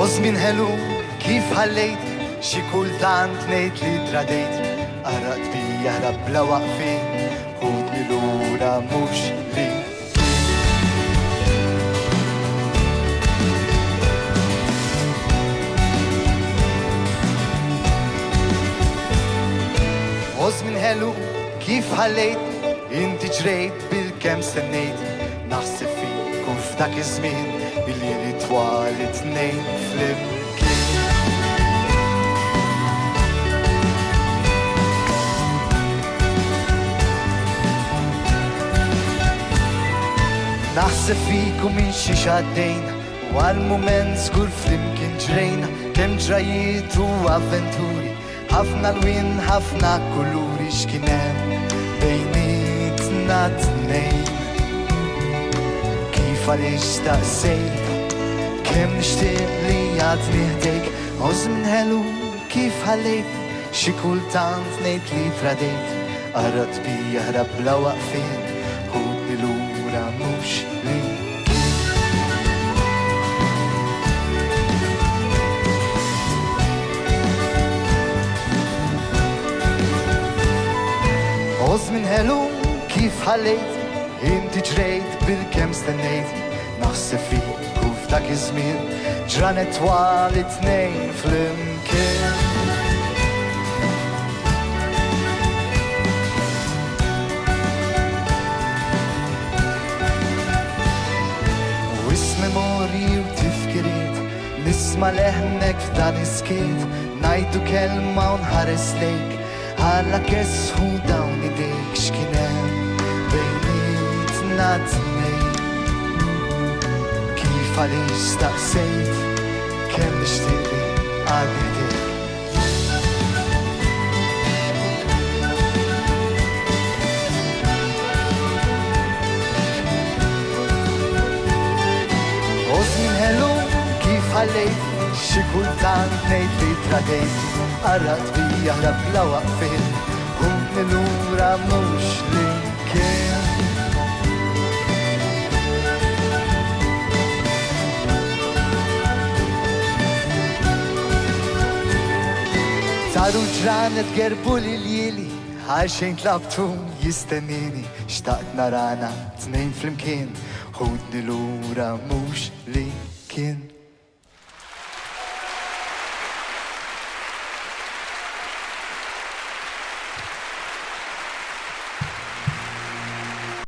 Żmien ħelu kif ħallejt xi kultant ngħid li tradejt arad bi jaħrab bla waqfien ħudni lura mhux li Żmien ħelu kif ħallejt inti ġrejt bil-kemm stennejt naħseb fik u f'dak iż-żmien il-lieli twal it-tnejn flimkien. Naħseb fik u minn xi xaddejn u għal-mument żgur flimkien ġrejna kemm ġrajiet u avventuri ħafna lwien, ħafna kuluri x'kien hemm bejnietna tnejn. Kif għaliex staqsejt kemm nixtieq li għadni ħdejk żmien ħelu kif ħallejt xi kultant ngħid li tradejt arad bi jaħrab bla waqfien ħudni lura mhux li Żmien ħelu kif ħallejt inti ġrejt bil-kemm stennejt naħseb fik u f'dak iż-żmien ġranet twal it-tnejn flimkien. U is-memorji u tifkiriet nisma' leħnek f'dan iskiet ngħidu kelma u nħares lejk ħalla kesħu dawn idejk x'kien hemm bejnietna tnejn. Kif għaliex staqsejt kemm nixtieq li għadni ħdejk. Żmien ħelu kif ħallejt xi kultant ngħid li tradejt arad bi jaħrab bla waqfien ħudni lura mhux li kien. Saru ġranet gerbu li l-jili għalxejn tlabtu jistennini xtaqt narana tnejn flimkien ħudni lura mhux li kien.